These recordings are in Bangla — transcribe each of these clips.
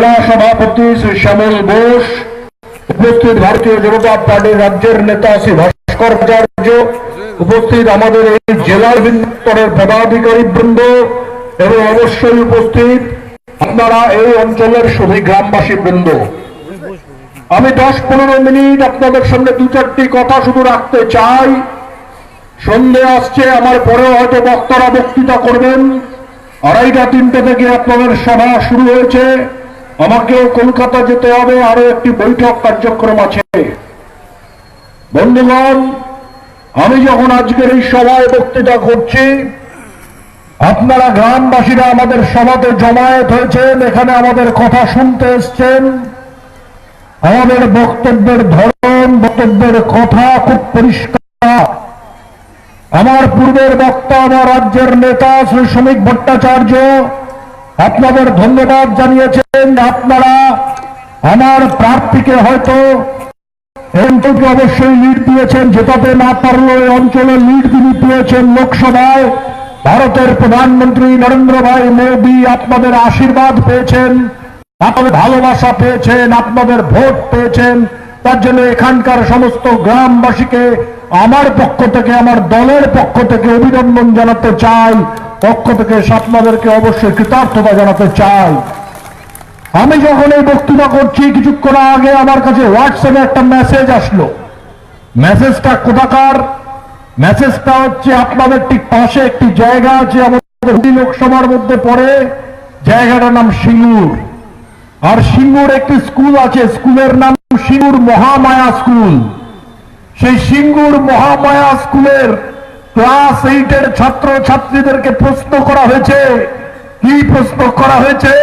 জেলা সভাপতি শ্রী শ্যামল বোস, উপস্থিত ভারতীয় জনতা পার্টির রাজ্যের নেতা শ্রী ভাস্কর আচার্য, উপস্থিত আমাদের এই জেলার বিভিন্ন স্তরের পদাধিকারী বৃন্দ এবং অবশ্যই উপস্থিত আপনারা এই অঞ্চলের সবই গ্রামবাসী বৃন্দ। আমি 10-15 মিনিট আপনাদের সামনে দু চারটি কথা শুধু রাখতে চাই। সন্ধে আসছে, আমার পরেও হয়তো বক্তারা বক্তৃতা করবেন। 2:30-3টে থেকে আপনাদের সভা শুরু হয়েছে। আমাকেও কলকাতা যেতে হবে, আরো একটি বৈঠক কার্যক্রম আছে। বন্ধুগণ, আমি যখন আজকের এই সভায় বক্তৃতা করছি, আপনারা গ্রামবাসীরা আমাদের সভাতে জমায়েত হয়েছেন, এখানে আমাদের কথা শুনতে এসছেন। আমাদের বক্তব্যের ধরন, বক্তব্যের কথা খুব পরিষ্কার। আমার পূর্বের বক্তা, আমার রাজ্যের নেতা শ্রী শ্রমিক ভট্টাচার্য আপনাদের ধন্যবাদ জানিয়েছেন। আপনারা আমার প্রার্থীকে হয়তো অঞ্চলকে অবশ্যই লিড দিয়েছেন, জেতাতে না পারলেও এই অঞ্চলের লিড তিনি পেয়েছেন লোকসভায়। ভারতের প্রধানমন্ত্রী নরেন্দ্র ভাই মোদী আপনাদের আশীর্বাদ পেয়েছেন, আপনাদের ভালোবাসা পেয়েছেন, আপনাদের ভোট পেয়েছেন। তার জন্য এখানকার সমস্ত গ্রামবাসীকে আমার পক্ষ থেকে, আমার দলের পক্ষ থেকে অভিনন্দন জানাতে চাই, পক্ষ থেকে আপনাদেরকে অবশ্যই কৃতজ্ঞতা জানাতে চাই। আমি যখন এই বক্তৃতা করছি, কিছুক্ষণ আগে আমার কাছে হোয়াটসঅ্যাপে একটা মেসেজ আসলো। মেসেজটা কোথাকার? মেসেজটা হচ্ছে আপনাদের ঠিক পাশে একটি জায়গা আছে, আমাদের হুগলি লোকসভার মধ্যে পড়ে, জায়গাটার নাম সিঙ্গুর। আর সিঙ্গুর একটি স্কুল আছে, স্কুলের নাম সিঙ্গুর মহামায়া স্কুল। সেই সিঙ্গুর মহামায়া স্কুলের ক্লাস 8-এর ছাত্র ছাত্রীদেরকে প্রশ্ন করা হয়েছে। কি প্রশ্ন করা হয়েছে?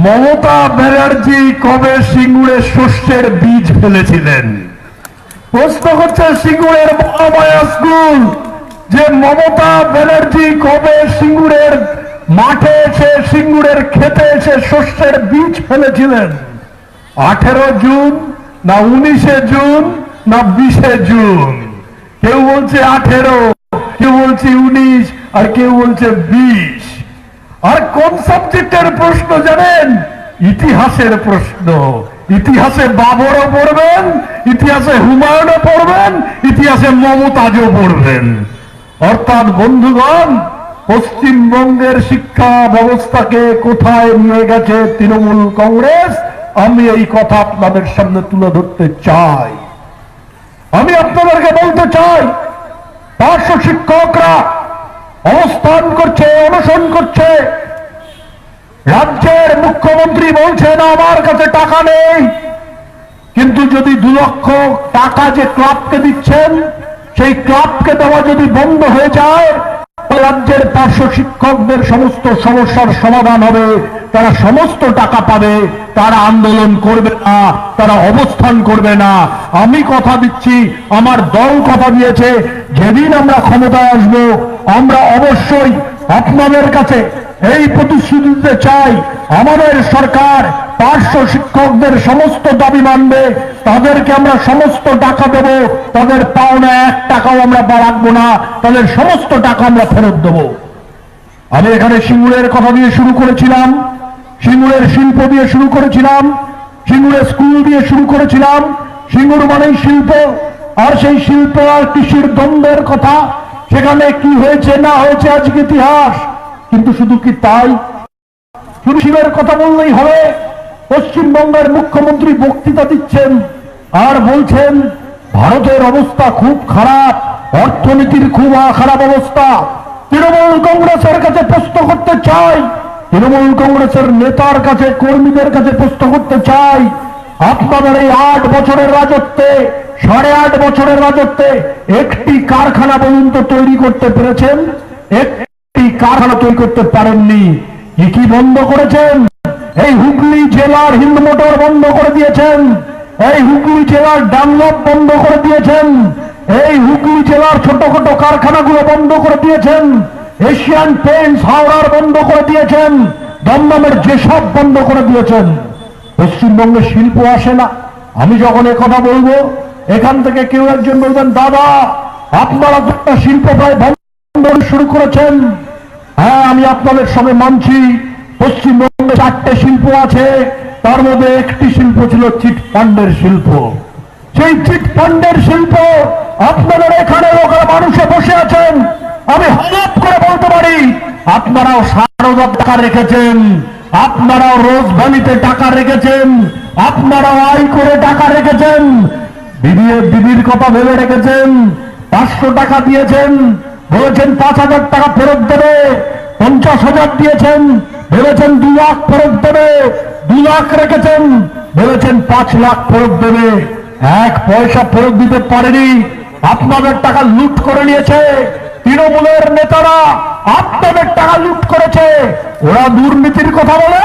মমতা ব্যানার্জি কবে সিঙ্গুরে শস্যের বীজ ফেলেছিলেন? প্রশ্ন করছে সিঙ্গুরের মহামায়া স্কুল যে মমতা ব্যানার্জি কবে সিঙ্গুরের মাঠে এসে, সিঙ্গুরের খেতে এসে শস্যের বীজ ফেলেছিলেন? 18 জুন না 19 জুন না 20 জুন? কেউ বলছে 18, কেউ বলছে 19, আর কেউ বলছে 20। আর কোন সাবজেক্টের প্রশ্ন জানেন? ইতিহাসের প্রশ্ন। ইতিহাসে বাবরও পড়বেন, ইতিহাসে হুমায়ুনও পড়বেন, ইতিহাসে মমতাজও পড়বেন। অর্থাৎ বন্ধুগণ, পশ্চিমবঙ্গের শিক্ষা ব্যবস্থাকে কোথায় নিয়ে গেছে তৃণমূল কংগ্রেস, আমি এই কথা আপনাদের সামনে তুলে ধরতে চাই। আমি আপনাদেরকে বলতে চাই, পার্শ্ব শিক্ষকরা অবস্থান করছে, অনশন করছে। রাজ্যের মুখ্যমন্ত্রী বলছেন আমার কাছে টাকা নেই, কিন্তু যদি 2 লক্ষ টাকা যে ক্লাবকে দিচ্ছেন, সেই ক্লাবকে দেওয়া যদি বন্ধ হয়ে যায়, রাজ্যের পার্শ্ব শিক্ষকদের সমস্ত সমস্যার সমাধান হবে, তারা সমস্ত টাকা পাবে, তারা আন্দোলন করবে না, তারা অবস্থান করবে না। আমি কথা দিচ্ছি, আমার দল কথা দিয়েছে, যেদিন আমরা ক্ষমতায় আসব, আমরা অবশ্যই আপনাদের কাছে এই প্রতিশ্রুতি দিতে চাই, আমাদের সরকার পার্শ্ব শিক্ষকদের সমস্ত দাবি মানবে, তাদেরকে আমরা সমস্ত টাকা দেব, তাদের পাওনা 1 টাকাও আমরা রাখবো না, তাদের সমস্ত টাকা আমরা ফেরত দেব। আমি এখানে সিঙ্গুরের কথা দিয়ে শুরু করেছিলাম, সিঙ্গুরের শিল্প দিয়ে শুরু করেছিলাম, সিঙ্গুরের স্কুল দিয়ে শুরু করেছিলাম। সিঙ্গুর মানেই শিল্প, আর সেই শিল্প আর কৃষির দ্বন্দ্বের কথা, সেখানে কি হয়েছে না হয়েছে আজকে ইতিহাস। কিন্তু শুধু কি তাই? শুধু শিল্পের কথা বললেই হবে? পশ্চিমবঙ্গের মুখ্যমন্ত্রী বক্তৃতা দিচ্ছেন আর বলছেন ভারতের অবস্থা খুব খারাপ, অর্থনীতির খুব খারাপ অবস্থা। তৃণমূল কংগ্রেসের কাছে প্রশ্ন করতে চাই, তৃণমূল কংগ্রেসের নেতার কাছে, কর্মীদের কাছে প্রশ্ন করতে চাই, আপনাদের এই 8 বছরের রাজত্বে, 8.5 বছরের রাজত্বে একটি কারখানা পর্যন্ত তৈরি করতে পেরেছেন? একটি কারখানা তৈরি করতে পারেননি। কি বন্ধ করেছেন? এই হুগলি জেলার হিন্দ মোটর বন্ধ করে দিয়েছেন, এই হুগলি জেলার ডানলপ বন্ধ করে দিয়েছেন, এই হুগলি জেলার ছোট ছোট কারখানাগুলো বন্ধ করে দিয়েছেন, এশিয়ান পেইন্টস হাওড়ার বন্ধ করে দিয়েছেন, দমদমের যেসব বন্ধ করে দিয়েছেন। পশ্চিমবঙ্গে শিল্প আসে না। আমি যখন কথা বলবো, এখান থেকে কেউ একজন বলবেন দাদা আপনারা একটা শিল্প প্রায় বন্ধ শুরু করেছেন। হ্যাঁ, আমি আপনাদের সঙ্গে মানছি, পশ্চিমবঙ্গে 4টে শিল্প আছে, তার মধ্যে একটি শিল্প ছিল চিটফান্ডের শিল্প। সেই চিটফান্ডের শিল্প আপনাদের এখানে লোকের মানুষে বসে আছেন, আমি হলফ করে বলতে পারি আপনারাও সারদার টাকা রেখেছেন, আপনারাও রোজ ভ্যালিতে টাকা রেখেছেন, আপনারাও আয় করে টাকা রেখেছেন, দিদির কথা ভেবে রেখেছেন। 500 টাকা দিয়েছেন, বলেছেন 5,000 টাকা ফেরত দেবে। 50,000 দিয়েছেন, ভেবেছেন 2 লাখ ফেরত দেবে। 2 লাখ রেখেছেন, ভেবেছেন 5 লাখ ফেরত দেবে। 1 পয়সা ফেরত দিতে পারেনি, আপনাদের টাকা লুট করে নিয়েছে। তৃণমূলের নেতারা আপনাদের টাকা লুট করেছে। ওরা দুর্নীতির কথা বলে,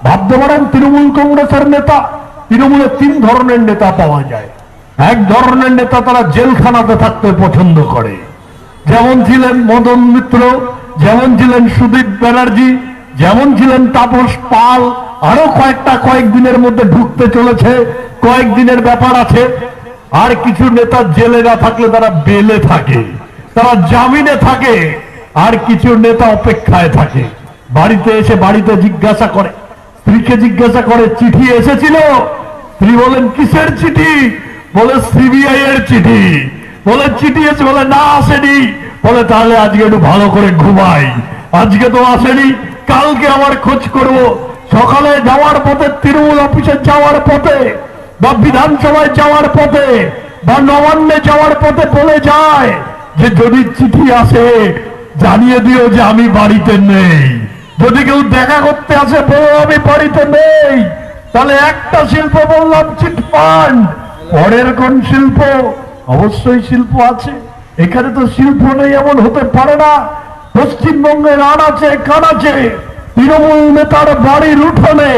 ভাবতে পারেন তৃণমূল কংগ্রেসের নেতা। তৃণমূলে 3 ধরনের নেতা পাওয়া যায়। এক ধরনের নেতা তারা জেলখানাতে থাকতে পছন্দ করে, যেমন ছিলেন মদন মিত্র, যেমন ছিলেন সুদীপ ব্যানার্জি, যেমন ছিলেন তাপস পাল। আরো কয়েকদিনের মধ্যে ঢুকতে চলেছে, কয়েকদিনের ব্যাপার আছে। আর কিছু নেতা জেলে না থাকলে তারা বেলে থাকে, তারা জামিনে থাকে। আর কিছু নেতা অপেক্ষায় থাকে, বাড়িতে এসে বাড়িতে জিজ্ঞাসা করে, স্ত্রীকে জিজ্ঞাসা করে চিঠি এসেছিল? স্ত্রী বলেন কিসের চিঠি? বলে সিবিআই এর চিঠি। বলে চিঠি এসে? বলে না আসেনি। বলে তাহলে আজকে একটু ভালো করে ঘুমাই, আজকে তো আসেনি, কালকে আবার খোঁজ করব। সকালে যাওয়ার পথে, তৃণমূল অফিসে যাওয়ার পথে, বা বিধানসভায় যাওয়ার পথে, বা নবান্নে যাওয়ার পথে বলে যায় যে যদি চিঠি আসে জানিয়ে দিও যে আমি বাড়িতে নেই। যদি কেউ দেখা করতে আসে বলো আমি বাড়িতে নেই। তাহলে একটা শিল্প বললাম চিটফান্ড। পরের কোন শিল্প? অবশ্যই শিল্প আছে, এখানে তো শিল্প নেই এমন হতে পারে না। পশ্চিমবঙ্গের আনাচে কানাচে তৃণমূল নেতার বাড়ির উঠোনে,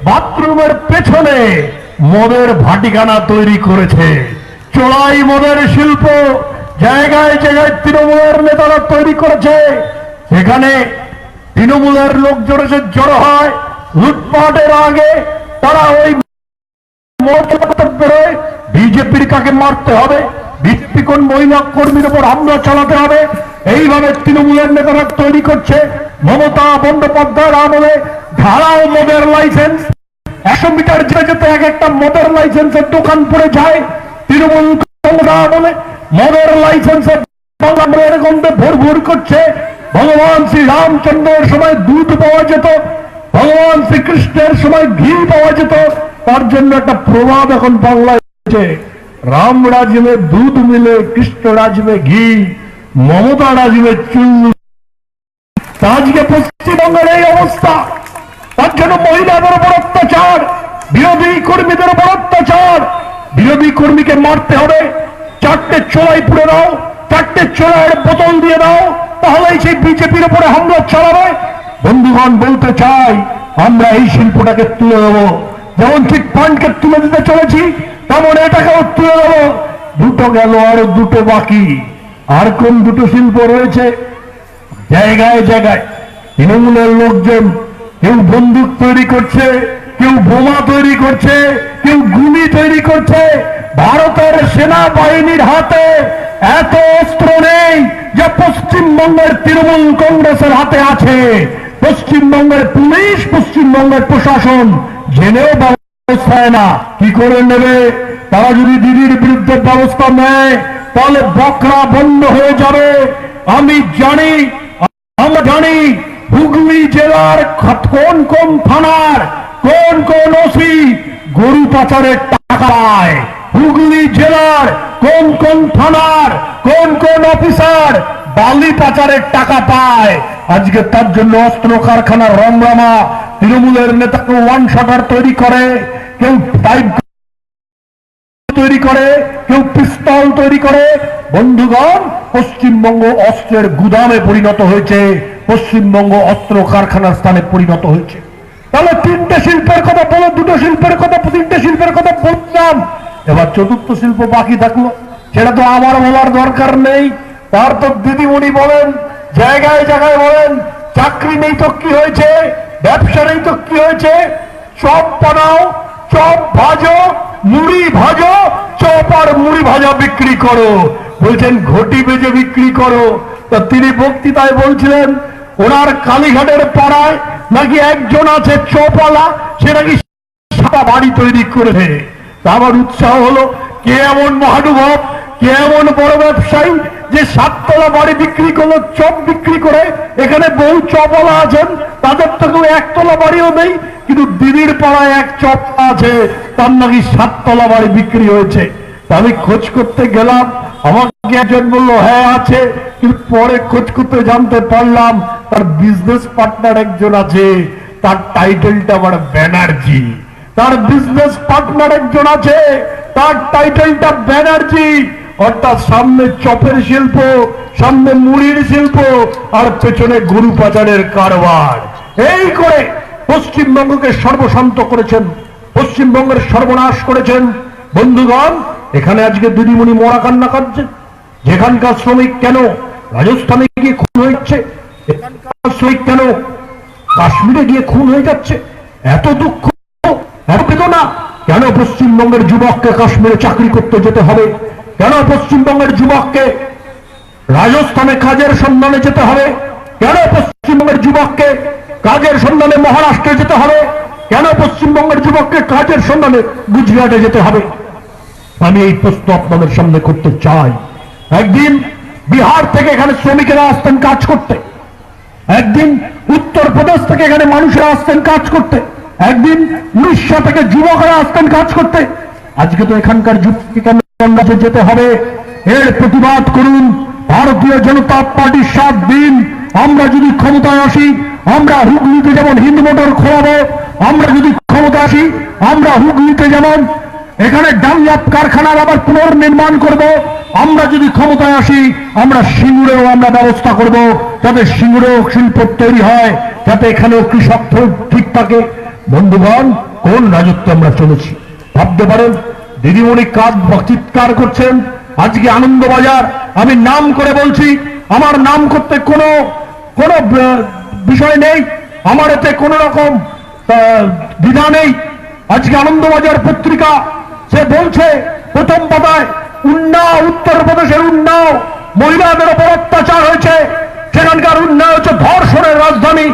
বাথরুমের পেছনে মদের ভাটিখানা তৈরি করেছে। চোলাই মদের শিল্প জায়গায় জায়গায় তৃণমূলের নেতারা তৈরি করেছে। সেখানে তৃণমূলের লোকজন এসে জড়ো হয়। লুটপাটের আগে তারা ওই বিজেপির কাকে মারতে হবে, বিজেপি কোন মহিলা কর্মীর উপর হামলা চালাতে হবে, এইভাবে তৃণমূলের নেতারা তৈরি করছে। মমতা বন্দ্যোপাধ্যায়ের আমলে ধারাও মদের লাইসেন্স, 100 মিটার যেতে যেতে এক একটা মদের লাইসেন্সের দোকান পড়ে যায়। তৃণমূল আমলে মদের লাইসেন্সের বাংলার গন্ধে ভোর করছে। ভগবান শ্রী রামচন্দ্রের সময় দুধ পাওয়া যেত, ভগবান শ্রীকৃষ্ণের সময় ঘি পাওয়া যেত। তার জন্য একটা প্রভাব এখন বাংলায় হয়েছে, রাম রাজ में दूध मिले, कृष्ण राज में घी, মমতা রাজ में চুল। আজকে পশ্চিমবঙ্গের এই অবস্থা, তার জন্য মহিলাদের উপর অত্যাচার, বিরোধী কর্মীদের উপর অত্যাচার। বিরোধী কর্মীকে মারতে হবে, 4টে চোলাই পুড়ে দাও, 4টে চোলাইয়ের বোতল দিয়ে দাও, তাহলেই সেই বিজেপির উপরে হামলা চালাবে। বন্ধুগণ, বলতে চাই আমরা এই শিল্পটাকে তুলে দেবো। যেমন চিটফান্ডকে তুলে দিতে চলেছি, তেমন এটাকেও তুলে দেবো। 2টো গেল, আরো 2টো বাকি। আর কোন 2টো শিল্প রয়েছে? জায়গায় জায়গায় তৃণমূলের লোকজন কেউ বন্দুক তৈরি করছে, কেউ বোমা তৈরি করছে, কেউ গুলি তৈরি করছে। ভারতের সেনাবাহিনীর হাতে এত অস্ত্র নেই যে পশ্চিমবঙ্গের তৃণমূল কংগ্রেসের হাতে আছে। পশ্চিমবঙ্গের পুলিশ, পশ্চিমবঙ্গের প্রশাসন জেনেও ব্যবস্থা নেয় না। কি করে নেবে? তারা যদি দিদির বিরুদ্ধে ব্যবস্থা নেয় তাহলে বকরা বন্ধ হয়ে যাবে। আমরা জানি হুগলি জেলার কোন কোন থানার কোন কোন ওসি গরু পাচারের টাকা পায়, হুগলি জেলার কোন কোন থানার কোন কোন অফিসার বালি পাচারের টাকা পায়। আজকে তার জন্য অস্ত্র কারখানার রমরমা। তৃণমূলের নেতা কেউ 1 শটার তৈরি করে, কেউ পাইপ তৈরি করে, কেউ পিস্তল তৈরি করে। বন্ধুগণ, পশ্চিমবঙ্গ অস্ত্রের গুদামে পরিণত হয়েছে, পশ্চিমবঙ্গ অস্ত্র কারখানার স্থানে পরিণত হয়েছে। তাহলে 3টে শিল্পের কথা বলো, 2টো শিল্পের কথা, 3টে শিল্পের কথা বললাম। এবার 4র্থ শিল্প বাকি থাকলো, সেটা তো আমার বলার দরকার নেই। তার তো দিদিমণি বলেন, জায়গায় জায়গায় বলেন, চাকরি নেই তো কি হয়েছে, ব্যবসা নেই তো কি হয়েছে, চপ বানাও, চপ ভাজো, মুড়ি ভাজো, চপ আর মুড়ি ভাজা বিক্রি করো। বলছেন ঘটি বেজে বিক্রি করো। তো তিনি বক্তৃতায় বলছিলেন ওনার কালীঘাটের পাড়ায় নাকি একজন আছে চোপলা, সে নাকি সাদা বাড়ি তৈরি করেছে। আমার উৎসাহ হলো, কে এমন মহানুভব, কে এমন বড় ব্যবসায়ী যে 7 তলা বাড়ি বিক্রি করলো, চপ বিক্রি করে। এখানে বহু চপলা আছেন, তাদের তো কেউ 1 তলা বাড়িও নেই, কিন্তু দিদির পাড়ায় এক চপ আছে, তার নাকি 7 তলা বাড়ি বিক্রি হয়েছে। আমি খোঁজ করতে গেলাম, আমাকে একজন বললো হ্যাঁ আছে, কিন্তু পরে খোঁজ করতে জানতে পারলাম তার বিজনেস পার্টনার একজন আছে, তার টাইটেলটা আবার ব্যানার্জি। তার বিজনেস পার্টনার একজন আছে, তার টাইটেলটা ব্যানার্জি। অর্থাৎ সামনে চপের শিল্প, সামনে মুড়ির শিল্প, আর পেছনে গরু পাচারের কারবার। এই করে পশ্চিমবঙ্গকে সর্বশান্ত করেছেন, পশ্চিমবঙ্গের সর্বনাশ করেছেন। বন্ধুগণ, এখানে আজকে দিদিমণি মরা কান্না কাঁদছে। যেখানকার শ্রমিক কেন রাজস্থানে গিয়ে খুন হয়ে যাচ্ছে, এখানকার শ্রমিক কেন কাশ্মীরে গিয়ে খুন হয়ে যাচ্ছে, এত দুঃখ, এত বেদনা কেন? পশ্চিমবঙ্গের যুবককে কাশ্মীরে চাকরি করতে যেতে হবে কেন? পশ্চিমবঙ্গের যুবককে রাজস্থানে কাজের সন্ধানে যেতে হবে কেন? পশ্চিমবঙ্গের যুবককে কাজের সন্ধানে মহারাষ্ট্রে যেতে হবে কেন? পশ্চিমবঙ্গের যুবককে কাজের সন্ধানে গুজরাটে যেতে হবে? আমি এই প্রশ্ন আপনাদের সামনে করতে চাই। একদিন বিহার থেকে এখানে শ্রমিকেরা আসতেন কাজ করতে, একদিন উত্তরপ্রদেশ থেকে এখানে মানুষেরা আসতেন কাজ করতে, একদিন উড়িষ্যা থেকে যুবকরা আসতেন কাজ করতে। আজকে তো এখানকার যুবককে কেন যেতে হবে? এর প্রতিবাদ করুন। ভারতীয় জনতা পার্টির 7 দিন আমরা যদি ক্ষমতায় আসি, আমরা হুগলিতে যেমন হিন্দ মোটর খোলাবো, আমরা যদি ক্ষমতায় আসি, আমরা হুগলিতে যেমন এখানে ডানলপ কারখানার আবার পুনর্নির্মাণ করব, আমরা যদি ক্ষমতায় আসি, আমরা সিঙ্গুরেও আমরা ব্যবস্থা করব, যাতে সিঙ্গুরেও শিল্প তৈরি হয়, যাতে এখানেও কৃষক ঠিক থাকে। বন্ধুগণ, কোন রাজত্বে আমরা চলেছি ভাবতে পারেন? দিদিমণি কাজ চিৎকার করছেন। আজকে আনন্দবাজার, আমি নাম করে বলছি, আমার নাম করতে কোনো বিষয় নেই, আমার এতে কোন রকম দ্বিধা নেই। আজকে আনন্দবাজার পত্রিকা সে বলছে প্রথম পাতায়, উন্নাও, উত্তরপ্রদেশের উন্নাও মহিলাদের উপর অত্যাচার হয়েছে, সেখানকার উন্নাও হচ্ছে ধর্ষণের রাজধানী।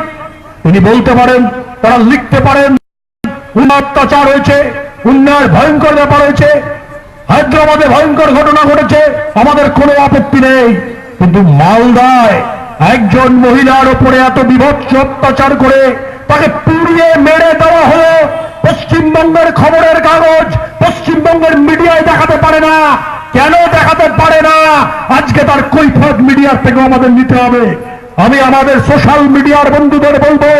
তিনি বলতে পারেন, তারা লিখতে পারেন উন্নাও অত্যাচার হয়েছে, উন্নয়নের ভয়ঙ্কর ব্যাপার হয়েছে, হায়দ্রাবাদে ভয়ঙ্কর ঘটনা ঘটেছে, আমাদের কোনো আপত্তি নেই। কিন্তু মালদায় একজন মহিলার উপরে এত বিভৎস অত্যাচার করে তাকে পুড়িয়ে মেরে দেওয়া হলো, পশ্চিমবঙ্গের খবরের কাগজ, পশ্চিমবঙ্গের মিডিয়ায় দেখাতে পারে না। কেন দেখাতে পারে না? আজকে তার কৈফিয়ত মিডিয়ার থেকে আমাদের নিতে হবে। আমি আমাদের সোশ্যাল মিডিয়ার বন্ধুদের বলবো,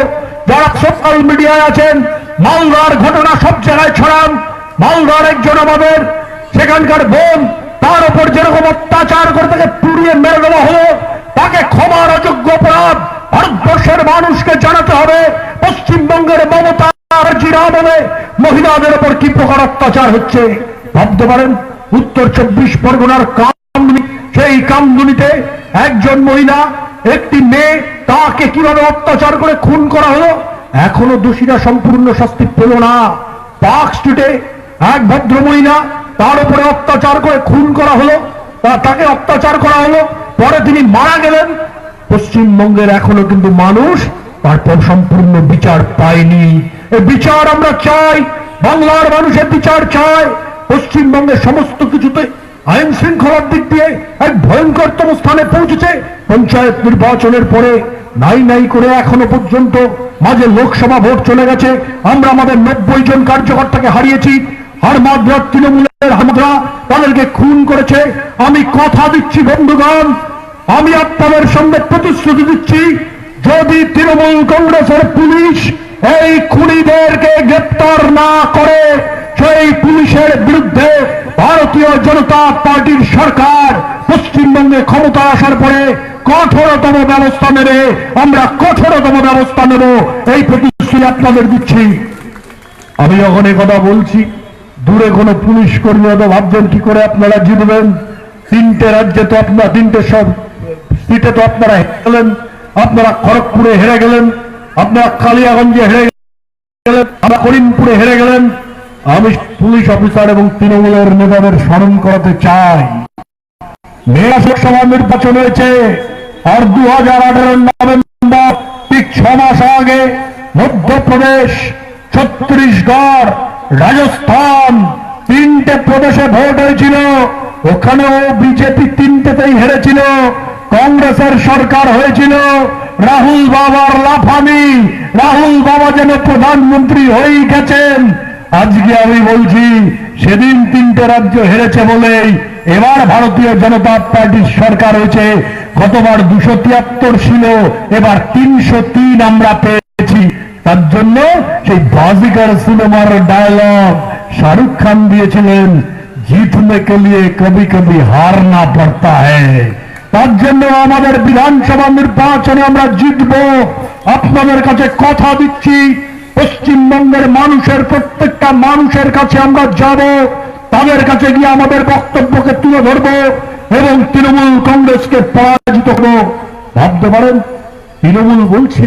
যারা সোশ্যাল মিডিয়ায় আছেন, মালদার ঘটনা সব জায়গায় ছড়ান। মালদার একজন আমাদের সেখানকার বোন, তার উপর যেরকম অত্যাচার করে তাকে পুড়িয়ে মেরে দেওয়া হলো, তাকে ক্ষমার অযোগ্য অপরাধ ভারতবর্ষের মানুষকে জানাতে হবে। পশ্চিমবঙ্গের মমতা ব্যানার্জির আমলে মহিলাদের উপর কি প্রকার অত্যাচার হচ্ছে ভাবতে পারেন? উত্তর 24 পরগনার কামদুনি, সেই কামদুনিতে একজন মহিলা, একটি মেয়ে, তাকে কিভাবে অত্যাচার করে খুন করা হলো, এখনো দোষীরা সম্পূর্ণ শাস্তি পেল না। পার্ক স্ট্রিটে এক ভদ্র মহিলা, তার উপরে অত্যাচার করে খুন করা হলো, তাকে অত্যাচার করা হলো, পরে তিনি মারা গেলেন। পশ্চিমবঙ্গের এখনো কিন্তু মানুষ তারপর সম্পূর্ণ বিচার পায়নি। এই বিচার আমরা চাই, বাংলার মানুষের বিচার চায়। পশ্চিমবঙ্গের সমস্ত কিছুতে আইন শৃঙ্খলার দিক দিয়ে এক ভয়ঙ্করতম স্থানে পৌঁছেছে। পঞ্চায়েত নির্বাচনের পরে নাই নাই করে এখনো পর্যন্ত মাঝে লোকসভা ভোট চলে গেছে, আমরা আমাদের 90 জন কার্যকর্তাকে হারিয়েছি। আর মাদ্রাস তৃণমূলের হামদরা তাদেরকে খুন করেছে। আমি কথা দিচ্ছি বন্ধুগণ, আমি আপনাদের সঙ্গে প্রতিশ্রুতি দিচ্ছি, যদি তৃণমূল কংগ্রেসের পুলিশ এই খুনিদেরকে গ্রেপ্তার না করে, সেই পুলিশের বিরুদ্ধে ভারতীয় জনতা পার্টির সরকার পশ্চিমবঙ্গে ক্ষমতা আসার পরে কঠোরতম ব্যবস্থা নেবে। আমরা কঠোরতম ব্যবস্থা নেব, এই প্রতিশ্রুতি আপনাদের দিচ্ছি। আমি যখন কথা বলছি, দূরে কোনো পুলিশ কর্মী তো ভাবছেন কি করে আপনারা জিতবেন। 3টে রাজ্যে তো আপনারা, 3টে সব সিটে তো আপনারা হেরে গেলেন, আপনারা খড়গপুরে হেরে গেলেন, আপনারা কালিয়াগঞ্জে হেরে গেলেন, আপনারা করিমপুরে হেরে গেলেন। আমি পুলিশ অফিসার এবং তৃণমূলের নেতাদের স্মরণ করাতে চাই, মেয়র লোকসভা নির্বাচন হয়েছে, আর 2018 নভেম্বর 6 মাস আগে মধ্যপ্রদেশ, ছত্তিশগড়, রাজস্থান 3টে প্রদেশে ভোট হয়েছিল, ওখানেও বিজেপি 3টেতেই হেরেছিল। কংগ্রেসের সরকার হয়েছিল, রাহুল বাবার লাফানি, রাহুল বাবা যেন প্রধানমন্ত্রী হয়েই গেছেন। আজকে আমি বলছি সেদিন 3টে রাজ্য হেরেছে বলেই এবার ভারতীয় জনতা পার্টির সরকার হয়েছে। গতবার 273 ছিল, এবার 303 আমরা পেয়েছি। তার জন্য সেই বাজিকার সিনেমার ডায়লগ শাহরুখ খান দিয়েছিলেন, জিতনে কে লিয়ে কবি কবি হার না পড়তা হ্যায়। তার জন্য আমাদের বিধানসভা নির্বাচনে আমরা জিতব। আপনাদের কাছে কথা দিচ্ছি, পশ্চিমবঙ্গের মানুষের প্রত্যেকটা মানুষের কাছে আমরা যাব, তাদের কাছে গিয়ে আমাদের বক্তব্যকে তুলে ধরব এবং তৃণমূল কংগ্রেসকে পরাজিত করব। ভাবতে পারেন তৃণমূল বলছে,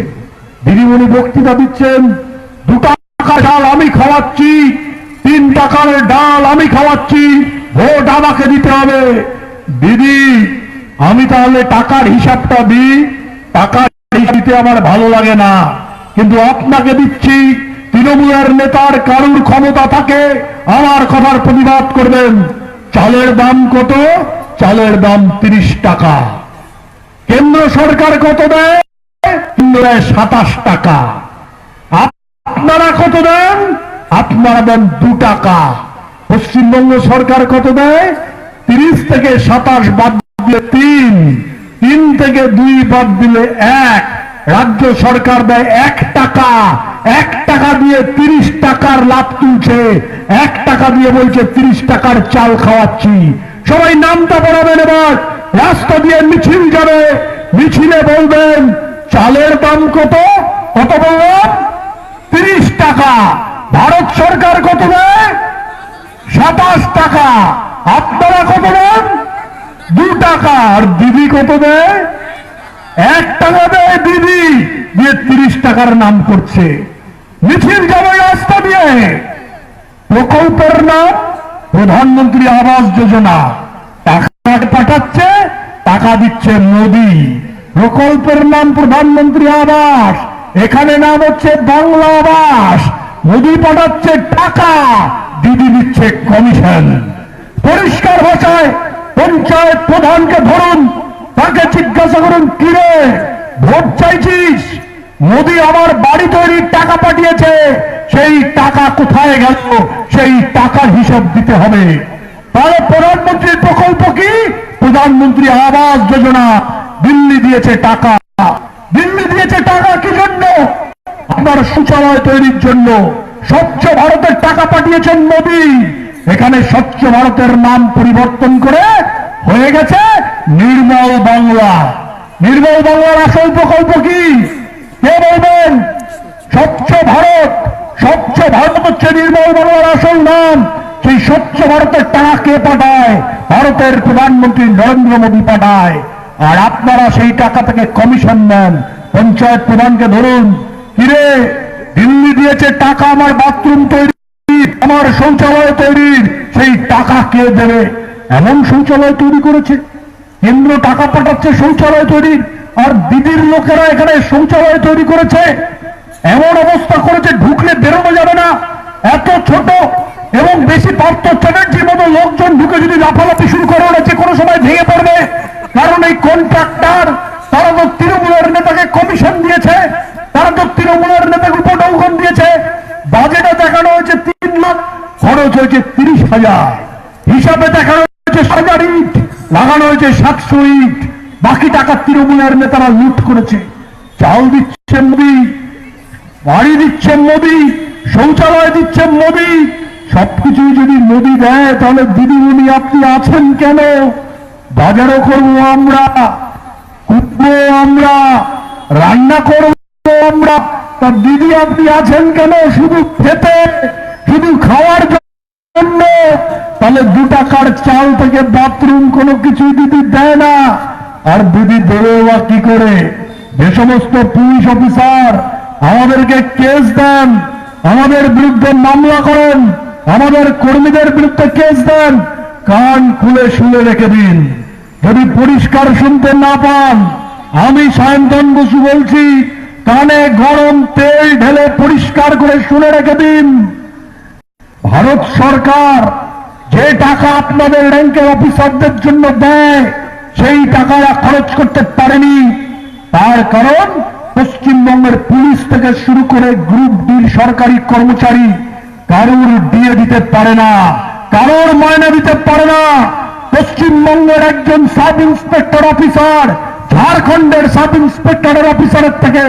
দিদিমণি বক্তৃতা দিচ্ছেন, 2 টাকার ডাল আমি খাওয়াচ্ছি, 3 টাকার ডাল আমি খাওয়াচ্ছি, ভোট আমাকে দিতে হবে। দিদি আমি তাহলে টাকার হিসাবটা দিই, টাকার হিসাব দিতে আমার ভালো লাগে না, কিন্তু আপনাকে দিচ্ছি। তৃণমূলের নেতার কারুর ক্ষমতা থাকে আমার কথার প্রতিবাদ করবেন। চালের দাম কত? চালের দাম 30 টাকা। কেন্দ্র সরকার কত দেয়? কেন্দ্র দেয় 27 টাকা। আপনারা কত দেন? আপনারা দেন 2 টাকা। পশ্চিমবঙ্গ সরকার কত দেয়? 30 থেকে 27 বাদ দিলে 3, 3 থেকে 2 বাদ দিলে 1। রাজ্য সরকার দেয় 1 টাকা। 1 টাকা দিয়ে 30 টাকার লাভ তুলছে, 1 টাকা দিয়ে বলছে 30 টাকার চাল খাওয়াচ্ছি। সবাই নামটা পড়াবেন, এবার রাস্তা দিয়ে মিছিল যাবে, মিছিলে বলবেন চালের দাম কত? কত বললাম? 30 টাকা। ভারত সরকার কত দেয়? 27 টাকা। আপনারা কত দেন? 2 টাকা। আর দিদি কত দেয়? 1 টাকা দেয় দিদি, দিয়ে 30 টাকার নাম করছে। মিছিল যাবে রাস্তা দিয়ে। প্রকল্পের নাম প্রধানমন্ত্রী আবাস যোজনা, টাকা পাঠাচ্ছে, টাকা দিচ্ছে মোদি। প্রকল্পের নাম প্রধানমন্ত্রী আবাস, এখানে নাম হচ্ছে বাংলা আবাস। মোদি পাঠাচ্ছে টাকা, দিদি দিচ্ছে কমিশন। পরিষ্কার ভাষায় পঞ্চায়েত প্রধানকে ধরুন, তাকে জিজ্ঞাসা করুন, কিরে ভোট চাইছিস? মোদি আমার বাড়ি তৈরির টাকা পাঠিয়েছে, সেই টাকা কোথায় গেল? সেই টাকার হিসাব দিতে হবে। তাহলে প্রধানমন্ত্রীর প্রকল্প কি? প্রধানমন্ত্রী আবাস যোজনা। দিল্লি দিয়েছে টাকা। দিল্লি দিয়েছে টাকা কি জন্য? আপনার শৌচালয় তৈরির জন্য। স্বচ্ছ ভারতের টাকা পাঠিয়েছেন মোদি, এখানে স্বচ্ছ ভারতের নাম পরিবর্তন করে হয়ে গেছে নির্মল বাংলা। নির্মল বাংলার আসল প্রকল্প কি? কে বলবেন? স্বচ্ছ ভারত। স্বচ্ছ ভারত হচ্ছে নির্মল বাংলার আসল নাম। সেই স্বচ্ছ ভারতের টাকা কে পাঠায়? ভারতের প্রধানমন্ত্রী নরেন্দ্র মোদী পাঠায়। আর আপনারা সেই টাকা থেকে কমিশন নেন। পঞ্চায়েত প্রধানকে ধরুন, কিরে দিল্লি দিয়েছে টাকা আমার বাথরুম তৈরি, আমার শৌচালয় তৈরির, সেই টাকা কে দেবে? এমন শৌচালয় তৈরি করেছে, কেন্দ্র টাকা পাঠাচ্ছে শৌচালয় তৈরির, আর দিদির লোকেরা এখানে শৌচালয় তৈরি করেছে। এমন অবস্থা করেছে ঢুকলে বেরোনো যাবে না, এত ছোট। এবং বেশি পার্থ চ্যাটার্জির মতো লোকজন ঢুকে যদি লাফালাফি শুরু করে, ওরা যে কোনো সময় ভেঙে পড়বে। কারণ এই কন্ট্রাক্টর, তারা তো তৃণমূলের নেতাকে কমিশন দিয়েছে, তারা তো তৃণমূলের নেতাকে উপঢৌকন দিয়েছে। বাজেটে দেখানো হয়েছে 3 লাখ, খরচ হয়েছে 30,000। হিসাবে দেখানো হয়েছে 1000 ইট, লাগানো হয়েছে 700 ইট। বাকি টাকা তৃণমূলের নেতারা লুট করেছে। চাল দিচ্ছে মোদি, বাড়ি দিচ্ছে মোদি, শৌচালয় দিচ্ছে মোদি। সবকিছুই যদি মোদি দেয়, তাহলে দিদিমণি আপনি আছেন কেন? বাজারও করবো আমরা, কুটবো আমরা, রান্না করবো আমরা, তা দিদি আপনি আছেন কেন? শুধু খেতে, শুধু খাওয়ার জন্য। তাহলে 2 টাকার চাল থেকে বাথরুম কোনো কিছুই দিদি দেয় না। আর দিদি দেবে বা কি করে? যে সমস্ত পুলিশ অফিসার আমাদেরকে কেস দেন, আমাদের বিরুদ্ধে মামলা করেন, আমাদের কর্মীদের বিরুদ্ধে কেস দেন, কান খুলে শুনে রেখে দিন। যদি পরিষ্কার শুনতে না পান, আমি সায়ন্তন বসু বলছি, কানে গরম তেল ঢেলে পরিষ্কার করে শুনে রেখে দিন, ভারত সরকার যে টাকা আপনাদের র্যাঙ্কের অফিসারদের জন্য দেয় সেই টাকা খরচ করতে পারেনি। তার কারণ পশ্চিমবঙ্গের পুলিশ থেকে শুরু করে গ্রুপ ডির সরকারি কর্মচারী কারোর ডিএ দিতে পারে না, কারোর মাইনে দিতে পারে না। পশ্চিমবঙ্গের একজন সাব ইন্সপেক্টর অফিসার ঝাড়খণ্ডের সাব ইন্সপেক্টরের অফিসারের থেকে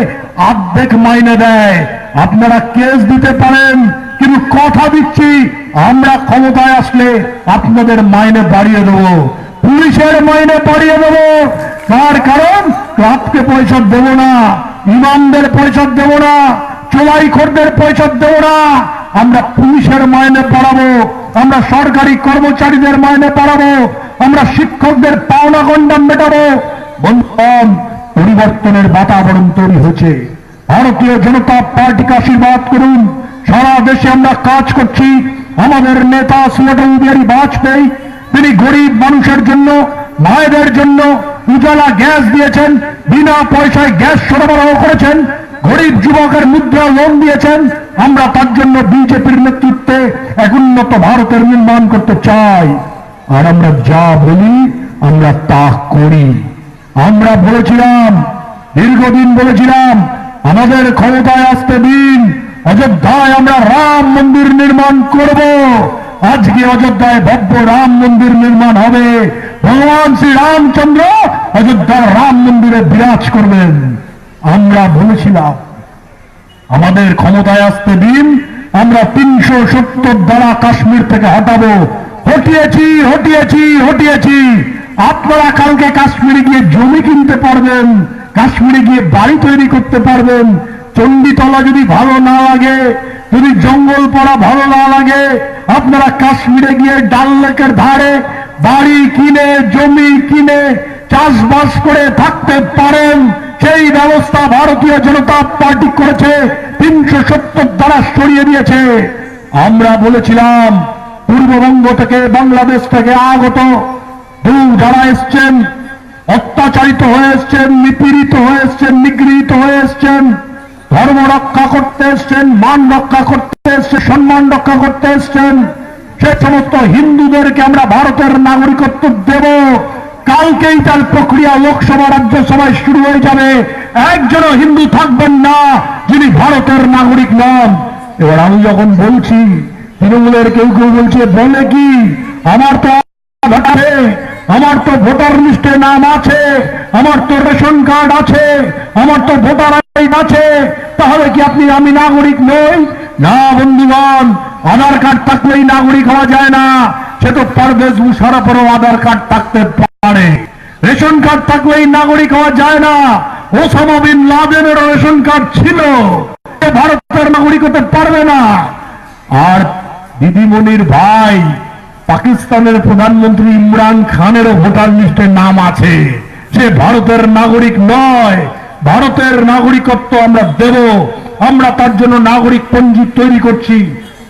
অর্ধেক মাইনে দেয়। আপনারা কেস দিতে পারেন, কিন্তু কথা দিচ্ছি আমরা ক্ষমতায় আসলে আপনাদের মাইনে বাড়িয়ে দেব, পুলিশের মাইনে বাড়িয়ে দেব। তার কারণ ক্লাবকে পয়সা দেব না, ইমামদের পয়সা দেব না, চোরাইখোরদের পয়সা দেব না। আমরা পুলিশের মাইনে বাড়াবো, আমরা সরকারি কর্মচারীদের মাইনে বাড়াবো, আমরা শিক্ষকদের পাওনা গন্ডাম মেটাবো। বন্ধুগণ, পরিবর্তনের বাতাবরণ তৈরি হয়েছে। ভারতীয় জনতা পার্টিকে আশীর্বাদ করুন। সারা দেশে আমরা কাজ করছি। আমাদের নেতা অটল বিহারী বাজপেয়ী, তিনি গরিব মানুষের জন্য, মায়েদের জন্য উজালা গ্যাস দিয়েছেন, বিনা পয়সায় গ্যাস সরবরাহ করেছেন, গরিব যুবকের মুদ্রা লোন দিয়েছেন। আমরা তার জন্য বিজেপির নেতৃত্বে এক উন্নত ভারতের নির্মাণ করতে চাই। আর আমরা যা বলি আমরা তা করি। আমরা বলেছিলাম, দীর্ঘদিন বলেছিলাম, আমাদের ক্ষমতায় আসতে দিন, অযোধ্যায় আমরা রাম মন্দির নির্মাণ করব। আজকে অযোধ্যায় ভব্য রাম মন্দির নির্মাণ হবে। ভগবান শ্রী রামচন্দ্র অযোধ্যার রাম মন্দিরে বিরাজ করবেন। আমরা বলেছিলাম আমাদের ক্ষমতায় আসতে দিন, আমরা 370 ধারা কাশ্মীর থেকে হটাবো। হটিয়েছি হটিয়েছি হটিয়েছি। আপনারা কালকে কাশ্মীরে গিয়ে জমি কিনতে পারবেন, কাশ্মীরে গিয়ে বাড়ি তৈরি করতে পারবেন। চণ্ডীতলা যদি ভালো না লাগে, যদি জঙ্গল পড়া ভালো না লাগে, আপনারা কাশ্মীরে গিয়ে ডাল লেকের ধারে বাড়ি কিনে, জমি কিনে চাষবাস করে থাকতে পারেন। সেই ব্যবস্থা ভারতীয় জনতা পার্টি করেছে, 370 ধারা সরিয়ে দিয়েছে। আমরা বলেছিলাম পূর্ববঙ্গ থেকে, বাংলাদেশ থেকে আগত যারা এসছেন, অত্যাচারিত হয়ে এসছেন, নিপীড়িত হয়ে এসছেন, নিগৃহীত হয়ে এসছেন, ধর্ম রক্ষা করতে এসছেন, মান রক্ষা করতে এসছেন, সম্মান রক্ষা করতে এসছেন, সে সমস্ত হিন্দুদেরকে আমরা ভারতের নাগরিকত্ব দেব। কালকেই তার প্রক্রিয়া লোকসভা রাজ্যসভায় শুরু হয়ে যাবে। একজনও হিন্দু থাকবেন না যিনি ভারতের নাগরিক নন। এবার আমি যখন বলছি, তৃণমূলের কেউ কেউ বলছে, বলে কি আমার তো ভোটারে, আমার তো ভোটার লিস্টে নাম আছে, আমার তো রেশন কার্ড আছে, আমার তো ভোটার আইডি আছে, তাহলে কি আমি নাগরিক নই? না বন্ধুগণ, আধার কার্ড থাকলেই নাগরিক হওয়া যায় না। সে তো পারভেজ মুশারফেরও আধার কার্ড থাকতে পারে, রেশন কার্ড থাকলেই নাগরিক হওয়া যায় না। ওসামা বিন লাদেনেরও রেশন কার্ড ছিল, ভারতের নাগরিক হতে পারবে না। আর দিদিমণির ভাই পাকিস্তানের প্রধানমন্ত্রী ইমরান খানেরও ভোটার লিস্টে নাম আছে, সে ভারতের নাগরিক নয়। ভারতের নাগরিকত্ব আমরা দেব। আমরা তার জন্য নাগরিক পঞ্জি তৈরি করছি,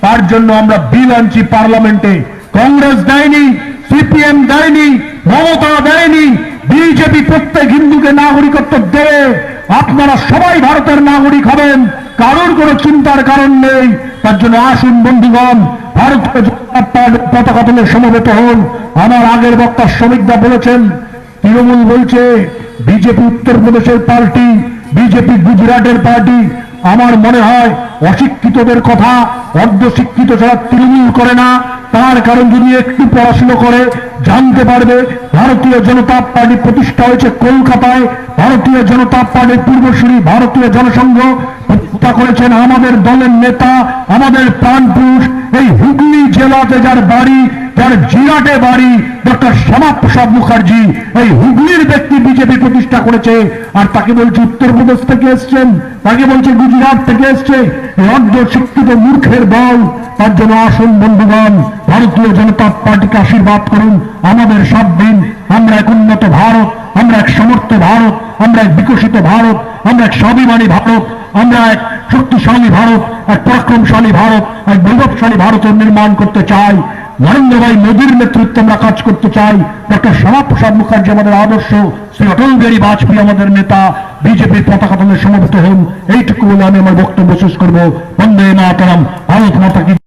তার জন্য আমরা বিল আনছি পার্লামেন্টে। কংগ্রেস দেয়নি, সিপিএম দেয়নি, মমতা দেয়নি, বিজেপি প্রত্যেক হিন্দুকে নাগরিকত্ব দেবে। আপনারা সবাই ভারতের নাগরিক হবেন, কারোর কোনো চিন্তার কারণ নেই। তার জন্য আসুন বন্ধুগণ, ভারতীয় জনতা পার্টির পতাকা তুলে সমবেত হন। আমার আগের বক্তা শ্রমিকদা বলেছেন, তৃণমূল বলছে বিজেপি উত্তরপ্রদেশের পার্টি, বিজেপি গুজরাটের পার্টি। আমার মনে হয় অশিক্ষিতদের কথা অর্ধশিক্ষিত ছাড়া তৃণমূল করে না। তার কারণ যদি একটু পড়াশোনা করে জানতে পারবে, ভারতীয় জনতা পার্টি প্রতিষ্ঠা হয়েছে কলকাতায়। ভারতীয় জনতা পার্টির পূর্বসূরি ভারতীয় জনসংঘ প্রতিষ্ঠা করেছেন আমাদের দলের নেতা, আমাদের প্রাণপুরুষ, এই হুগলি জেলাতে যার বাড়ি, যার জিরাটে বাড়ি, ডক্টর শ্যামাপ্রসাদ মুখার্জি। এই হুগলির ব্যক্তি বিজেপি প্রতিষ্ঠা করেছে। আর তাকে বলছে উত্তরপ্রদেশ থেকে এসছেন, তাকে বলছে গুজরাট থেকে এসছে। অর্ধ শিক্ষিত মূর্খের দল। তার জন্য আসুন বন্ধুগণ, ভারতীয় জনতা পার্টিকে আশীর্বাদ করুন। আমাদের সব দিন আমরা এক উন্নত ভারত, আমরা এক সমর্থ ভারত, আমরা এক বিকশিত ভারত, আমরা এক স্বাভিমানী ভারত, আমরা এক শক্তিশালী ভারত, এক পরাক্রমশালী ভারত, এক বৈভবশালী ভারতের নির্মাণ করতে চাই। নরেন্দ্র ভাই মোদীর নেতৃত্বে আমরা কাজ করতে চাই। ডক্টর শ্যামাপ্রসাদ মুখার্জি আমাদের আদর্শ, শ্রী অটল বিহারী বাজপেয়ী আমাদের নেতা, বিজেপির পতাকা তলে সমবেত হন। এইটুকু বলে আমি আমার বক্তব্য শেষ করবো। বন্দে মাতরম, ভারত মাতা কি।